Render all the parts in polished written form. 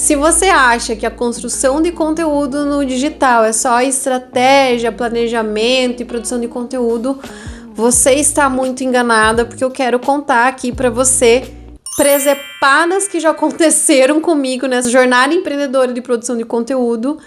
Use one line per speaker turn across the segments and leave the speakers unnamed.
Se você acha que a construção de conteúdo no digital é só estratégia, planejamento e produção de conteúdo, você está muito enganada, porque eu quero contar aqui para você presepadas que já aconteceram comigo nessa jornada empreendedora de produção de conteúdo,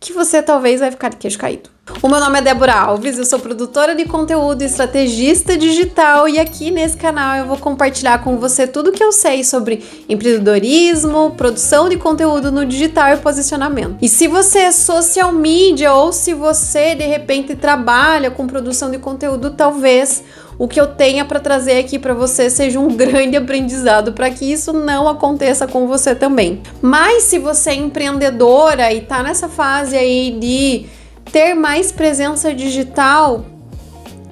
que você talvez vai ficar de queixo caído. O meu nome é Débora Alves, eu sou produtora de conteúdo e estrategista digital, e aqui nesse canal eu vou compartilhar com você tudo que eu sei sobre empreendedorismo, produção de conteúdo no digital e posicionamento. E se você é social media ou se você de repente trabalha com produção de conteúdo, talvez o que eu tenha para trazer aqui para você seja um grande aprendizado para que isso não aconteça com você também. Mas se você é empreendedora e tá nessa fase aí de ter mais presença digital,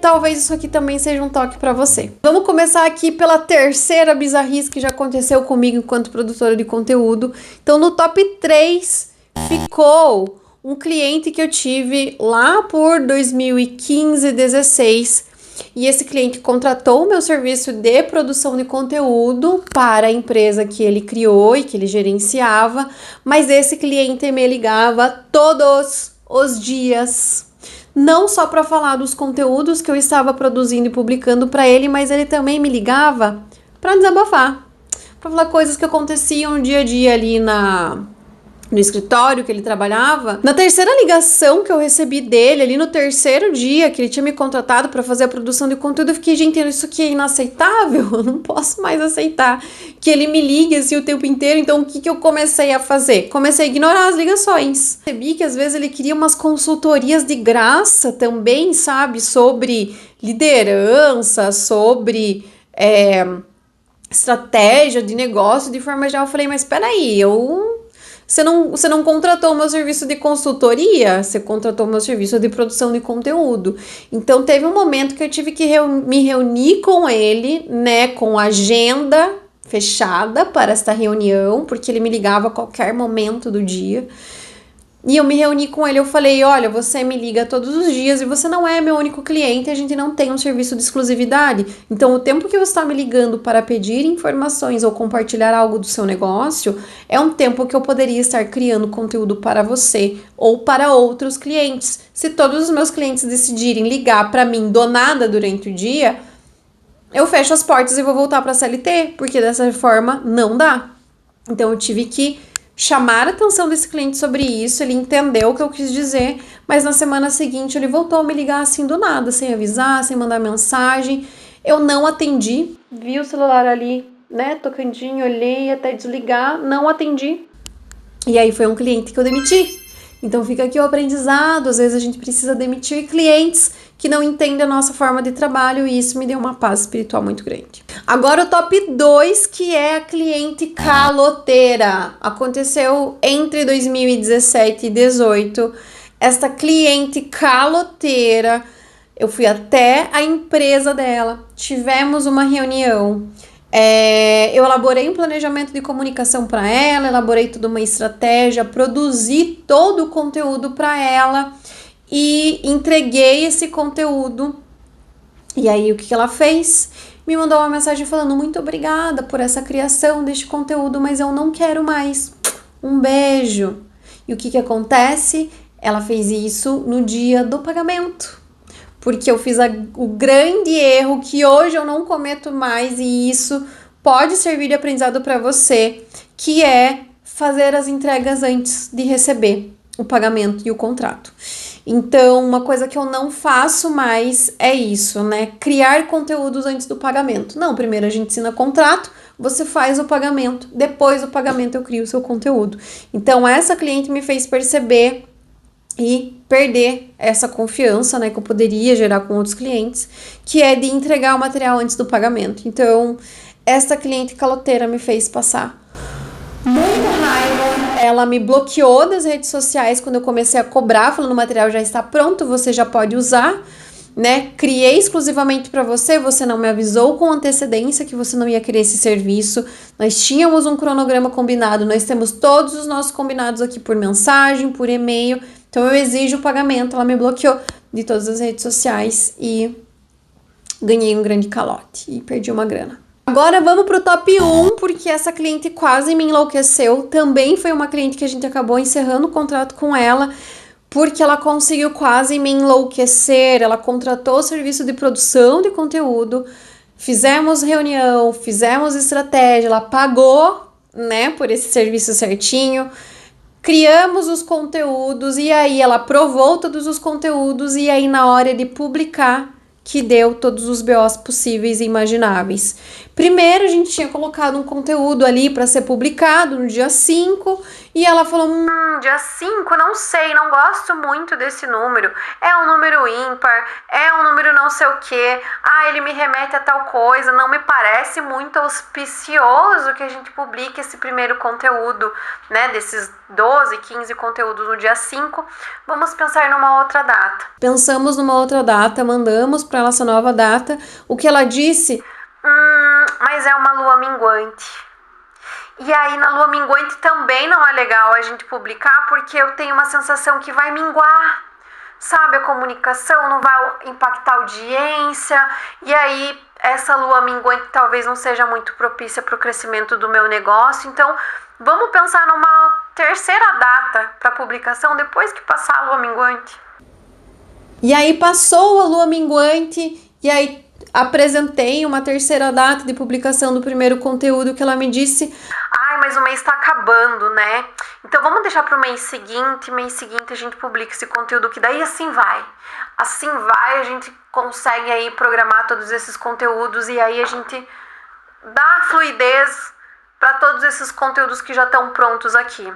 talvez isso aqui também seja um toque para você. Vamos começar aqui pela terceira bizarrice que já aconteceu comigo enquanto produtora de conteúdo. Então no top 3 ficou um cliente que eu tive lá por 2015, 16. E esse cliente contratou o meu serviço de produção de conteúdo para a empresa que ele criou e que ele gerenciava, mas esse cliente me ligava todos os dias, não só para falar dos conteúdos que eu estava produzindo e publicando para ele, mas ele também me ligava para desabafar, para falar coisas que aconteciam no dia a dia ali no escritório que ele trabalhava. Na terceira ligação que eu recebi dele, ali no terceiro dia que ele tinha me contratado para fazer a produção de conteúdo, eu fiquei, gente, isso aqui é inaceitável, eu não posso mais aceitar que ele me ligue assim o tempo inteiro. Então o que eu comecei a fazer? Comecei a ignorar as ligações. Percebi que às vezes ele queria umas consultorias de graça também, sabe, sobre liderança, sobre estratégia de negócio de forma geral. Eu falei, mas peraí, Você não contratou o meu serviço de consultoria, você contratou o meu serviço de produção de conteúdo. Então teve um momento que eu tive que me reunir com ele, né, com agenda fechada para esta reunião, porque ele me ligava a qualquer momento do dia. E eu me reuni com ele, eu falei, olha, você me liga todos os dias e você não é meu único cliente, a gente não tem um serviço de exclusividade. Então, o tempo que você está me ligando para pedir informações ou compartilhar algo do seu negócio, é um tempo que eu poderia estar criando conteúdo para você ou para outros clientes. Se todos os meus clientes decidirem ligar para mim do nada durante o dia, eu fecho as portas e vou voltar para a CLT, porque dessa forma não dá. Então, eu tive que chamar a atenção desse cliente sobre isso, ele entendeu o que eu quis dizer, mas na semana seguinte ele voltou a me ligar assim do nada, sem avisar, sem mandar mensagem. Eu não atendi, vi o celular ali, né, tocandinho, olhei até desligar, não atendi. E aí foi um cliente que eu demiti. Então fica aqui o aprendizado, às vezes a gente precisa demitir clientes que não entendem a nossa forma de trabalho, e isso me deu uma paz espiritual muito grande. Agora o top 2, que é a cliente caloteira. Aconteceu entre 2017 e 2018. Esta cliente caloteira, eu fui até a empresa dela, tivemos uma reunião. Eu elaborei um planejamento de comunicação para ela, elaborei toda uma estratégia, produzi todo o conteúdo para ela e entreguei esse conteúdo. E aí o que ela fez? Me mandou uma mensagem falando, muito obrigada por essa criação deste conteúdo, mas eu não quero mais. Um beijo. E o que acontece? Ela fez isso no dia do pagamento. Porque eu fiz o grande erro que hoje eu não cometo mais, e isso pode servir de aprendizado para você, que é fazer as entregas antes de receber o pagamento e o contrato. Então, uma coisa que eu não faço mais é isso, né? Criar conteúdos antes do pagamento. Não, primeiro a gente assina contrato, você faz o pagamento, depois do pagamento eu crio o seu conteúdo. Então, essa cliente me fez perceber e perder essa confiança, né, que eu poderia gerar com outros clientes, que é de entregar o material antes do pagamento. Então, essa cliente caloteira me fez passar muita raiva. Ela me bloqueou das redes sociais quando eu comecei a cobrar, falando, o material já está pronto, você já pode usar, né? Criei exclusivamente para você, você não me avisou com antecedência que você não ia querer esse serviço. Nós tínhamos um cronograma combinado, nós temos todos os nossos combinados aqui por mensagem, por e-mail. Então eu exijo o pagamento. Ela me bloqueou de todas as redes sociais e ganhei um grande calote e perdi uma grana. Agora vamos pro top 1, porque essa cliente quase me enlouqueceu. Também foi uma cliente que a gente acabou encerrando o contrato com ela, porque ela conseguiu quase me enlouquecer. Ela contratou o serviço de produção de conteúdo, fizemos reunião, fizemos estratégia, ela pagou, né, por esse serviço certinho, criamos os conteúdos e aí ela aprovou todos os conteúdos e aí na hora de publicar que deu todos os BOs possíveis e imagináveis. Primeiro a gente tinha colocado um conteúdo ali para ser publicado no dia 5 e ela falou, dia 5, não sei, não gosto muito desse número, é um número ímpar, é um número não sei o que, ele me remete a tal coisa, não me parece muito auspicioso que a gente publique esse primeiro conteúdo, né, desses 12, 15 conteúdos no dia 5, vamos pensar numa outra data. Pensamos numa outra data, mandamos para ela essa nova data, o que ela disse, mas é uma lua minguante. E aí na lua minguante também não é legal a gente publicar, porque eu tenho uma sensação que vai minguar, sabe, a comunicação, não vai impactar a audiência, e aí essa lua minguante talvez não seja muito propícia para o crescimento do meu negócio, então vamos pensar numa terceira data para publicação depois que passar a lua minguante. E aí passou a lua minguante, e aí apresentei uma terceira data de publicação do primeiro conteúdo que ela me disse, mas o mês está acabando, né? Então vamos deixar para o mês seguinte a gente publica esse conteúdo, que daí assim vai, a gente consegue aí programar todos esses conteúdos e aí a gente dá fluidez para todos esses conteúdos que já estão prontos aqui.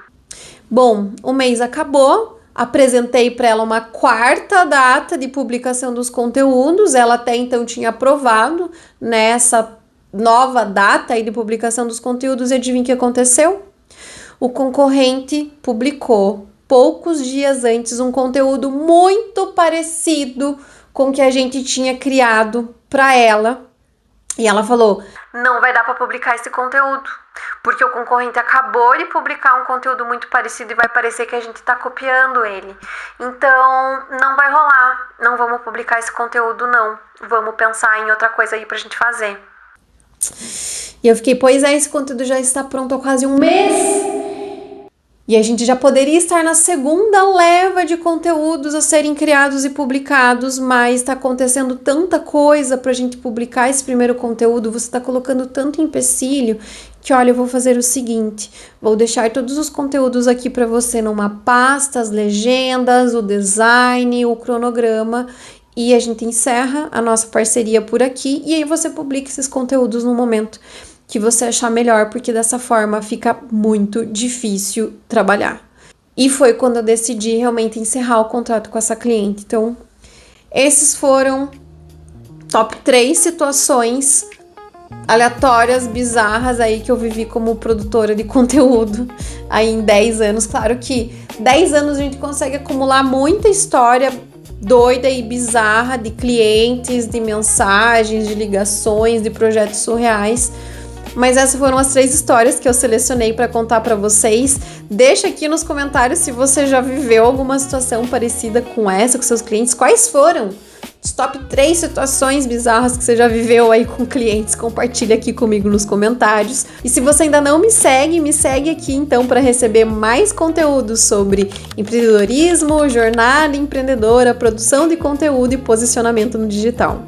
Bom, o mês acabou, apresentei para ela uma quarta data de publicação dos conteúdos, ela até então tinha aprovado nessa nova data aí de publicação dos conteúdos, e adivinha o que aconteceu? O concorrente publicou poucos dias antes um conteúdo muito parecido com o que a gente tinha criado para ela, e ela falou, não vai dar para publicar esse conteúdo, porque o concorrente acabou de publicar um conteúdo muito parecido e vai parecer que a gente está copiando ele, então não vai rolar, não vamos publicar esse conteúdo não, vamos pensar em outra coisa aí pra gente fazer. E eu fiquei, pois é, esse conteúdo já está pronto há quase um mês e a gente já poderia estar na segunda leva de conteúdos a serem criados e publicados, mas está acontecendo tanta coisa para a gente publicar esse primeiro conteúdo, você está colocando tanto empecilho que, olha, eu vou fazer o seguinte, vou deixar todos os conteúdos aqui para você numa pasta, as legendas, o design, o cronograma, e a gente encerra a nossa parceria por aqui, e aí você publica esses conteúdos no momento que você achar melhor, porque dessa forma fica muito difícil trabalhar. E foi quando eu decidi realmente encerrar o contrato com essa cliente. Então, esses foram top 3 situações aleatórias, bizarras aí que eu vivi como produtora de conteúdo aí em 10 anos. Claro que 10 anos a gente consegue acumular muita história doida e bizarra de clientes, de mensagens, de ligações, de projetos surreais. Mas essas foram as 3 histórias que eu selecionei para contar para vocês. Deixa aqui nos comentários se você já viveu alguma situação parecida com essa com seus clientes. Quais foram os top 3 situações bizarras que você já viveu aí com clientes? Compartilha aqui comigo nos comentários. E se você ainda não me segue aqui então para receber mais conteúdos sobre empreendedorismo, jornada empreendedora, produção de conteúdo e posicionamento no digital.